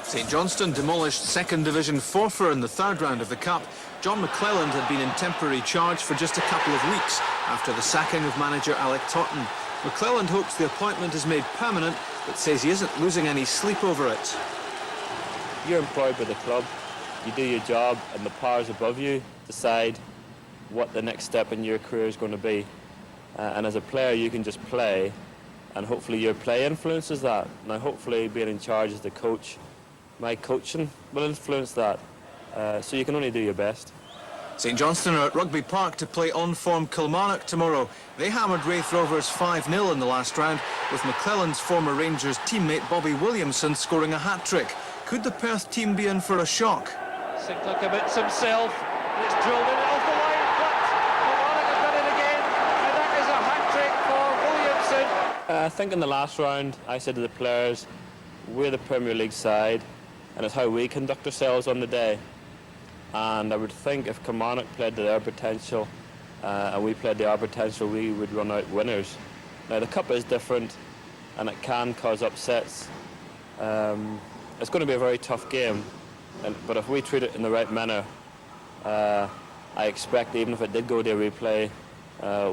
St Johnstone demolished second division Forfar in the third round of the Cup. John McClelland had been in temporary charge for just a couple of weeks after the sacking of manager Alec Totten. McClelland hopes the appointment is made permanent, but says he isn't losing any sleep over it. You're employed by the club, you do your job, and the powers above you decide what the next step in your career is going to be. And as a player, you can just play, and hopefully your play influences that. Now, hopefully, being in charge as the coach, my coaching will influence that. So you can only do your best. St Johnstone are at Rugby Park to play on-form Kilmarnock tomorrow. They hammered Raith Rovers 5-0 in the last round, with McClelland's former Rangers teammate Bobby Williamson scoring a hat-trick. Could the Perth team be in for a shock? Sinclair commits himself, and it's drilled in off the line, but Kilmarnock have done it again, and that is a hat-trick for Williamson. I think in the last round, I said to the players, we're the Premier League side, and it's how we conduct ourselves on the day. And I would think if Kilmarnock played to their potential and we played to our potential, we would run out winners. Now, the Cup is different and it can cause upsets. It's going to be a very tough game, but if we treat it in the right manner, I expect even if it did go to a replay,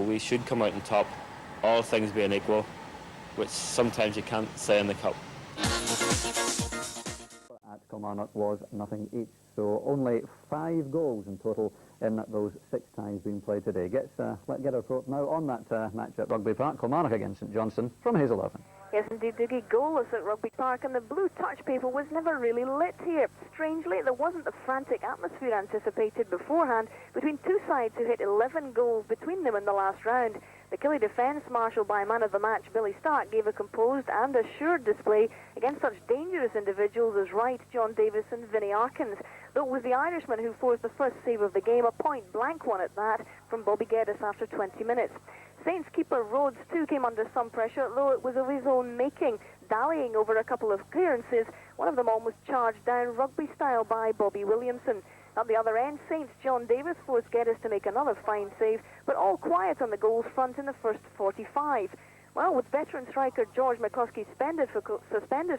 we should come out on top, all things being equal, which sometimes you can't say in the Cup. At Kilmarnock was nothing each, so only 5 goals in total in those 6 times being played today. Let's get a report now on that match at Rugby Park, Kilmarnock against St Johnstone, from Hazel Irvine. Yes, indeed, Dougie, goalless at Rugby Park, and the blue touch paper was never really lit here. Strangely, there wasn't the frantic atmosphere anticipated beforehand between two sides who hit 11 goals between them in the last round. The Killie defence, marshalled by man of the match Billy Stark, gave a composed and assured display against such dangerous individuals as Wright, John Davis and Vinnie Arkins. Though it was the Irishman who forced the first save of the game, a point-blank one at that, from Bobby Geddes after 20 minutes. Saints keeper Rhodes too came under some pressure, though it was of his own making, dallying over a couple of clearances, one of them almost charged down rugby style by Bobby Williamson. At the other end, Saints' John Davis forced Geddes to make another fine save, but all quiet on the goals front in the first 45. Well, with veteran striker George McCluskey suspended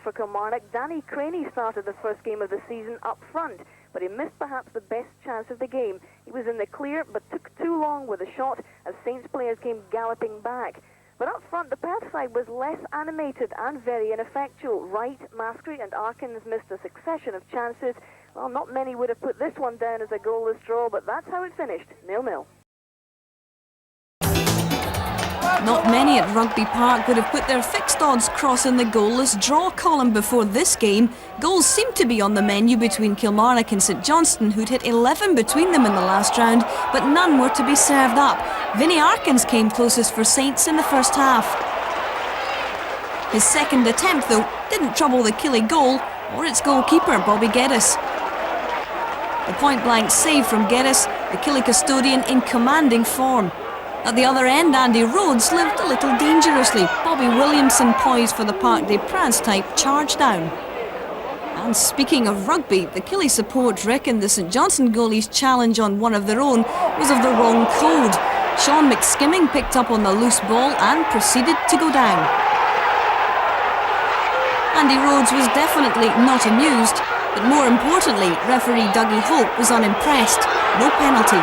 for Kilmarnock, Danny Crainie started the first game of the season up front, but he missed perhaps the best chance of the game. He was in the clear, but took too long with a shot as Saints players came galloping back. But up front, the Perth side was less animated and very ineffectual. Wright, Maskery and Arkins missed a succession of chances. Well, not many would have put this one down as a goalless draw, but that's how it finished, 0-0. Not many at Rugby Park would have put their fixed odds cross in the goalless draw column before this game. Goals seemed to be on the menu between Kilmarnock and St Johnstone, who'd hit 11 between them in the last round, but none were to be served up. Vinnie Arkins came closest for Saints in the first half. His second attempt, though, didn't trouble the Killie goal or its goalkeeper, Bobby Geddes. A point-blank save from Geddes, the Killie custodian in commanding form. At the other end, Andy Rhodes lived a little dangerously. Bobby Williamson, poised for the Parc des Princes type charge down. And speaking of rugby, the Killie support reckoned the St Johnstone goalie's challenge on one of their own was of the wrong code. Sean McSkimming picked up on the loose ball and proceeded to go down. Andy Rhodes was definitely not amused, but more importantly, referee Dougie Hope was unimpressed. No penalty.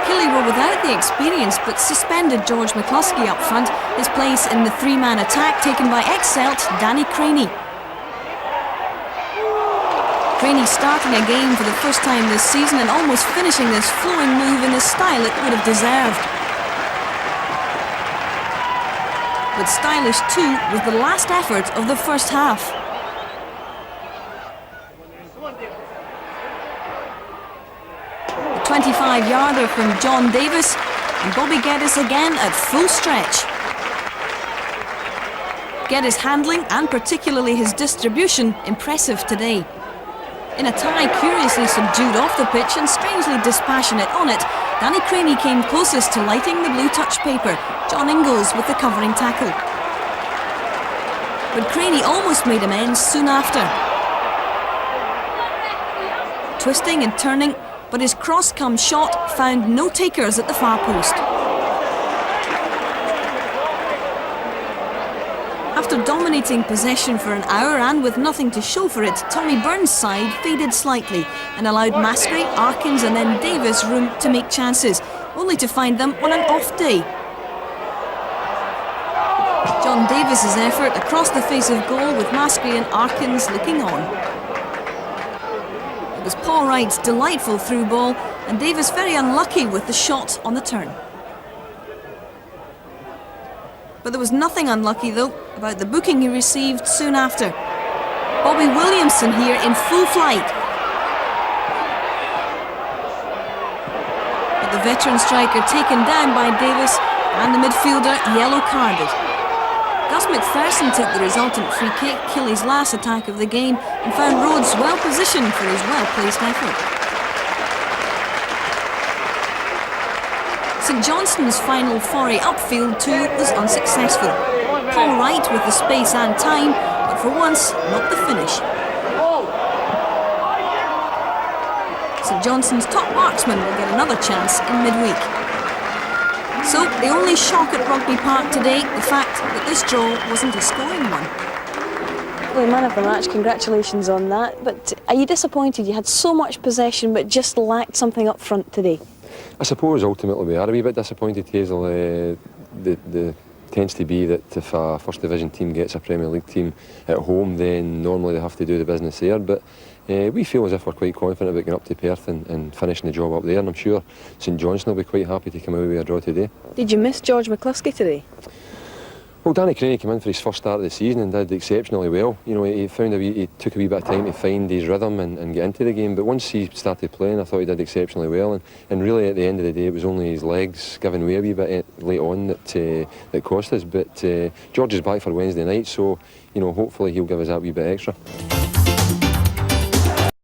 Killie were without the experience but suspended George McCluskey up front, his place in the 3-man attack taken by ex-Celt Danny Crainie. Crainie starting a game for the first time this season and almost finishing this flowing move in the style it would have deserved. But stylish too was the last effort of the first half. A 25-yarder from John Davis and Bobby Geddes again at full stretch. Geddes' handling and particularly his distribution impressive today. In a tie curiously subdued off the pitch and strangely dispassionate on it, Danny Crainie came closest to lighting the blue touch paper, John Ingalls with the covering tackle. But Crainie almost made amends soon after. Twisting and turning, but his cross-come shot found no takers at the far post. After dominating possession for an hour and with nothing to show for it, Tommy Byrne's side faded slightly and allowed Maskery, Arkins and then Davis room to make chances, only to find them on an off day. John Davis's effort across the face of goal with Maskery and Arkins looking on. It was Paul Wright's delightful through ball and Davis very unlucky with the shot on the turn. But there was nothing unlucky, though, about the booking he received soon after. Bobby Williamson here in full flight. But the veteran striker taken down by Davis and the midfielder yellow carded. Gus MacPherson took the resultant free kick, Killie's last attack of the game, and found Rhodes well positioned for his well-placed effort. St Johnstone's final foray upfield too was unsuccessful. Paul Wright with the space and time, but for once, not the finish. St Johnstone's top marksman will get another chance in midweek. So, the only shock at Rugby Park today, the fact that this draw wasn't a scoring one. Well, man of the match, congratulations on that. But are you disappointed? You had so much possession but just lacked something up front today. I suppose ultimately we are a wee bit disappointed, Hazel. The tends to be that if a First Division team gets a Premier League team at home, then normally they have to do the business there. But we feel as if we're quite confident about going up to Perth and finishing the job up there. And I'm sure St Johnstone will be quite happy to come away with a draw today. Did you miss George McCluskey today? Well, Danny Crainie came in for his first start of the season and did exceptionally well. You know, he took a wee bit of time to find his rhythm and get into the game. But once he started playing, I thought he did exceptionally well. And really, at the end of the day, it was only his legs giving way a wee bit late on that cost us. But George is back for Wednesday night, so you know, hopefully he'll give us that wee bit extra.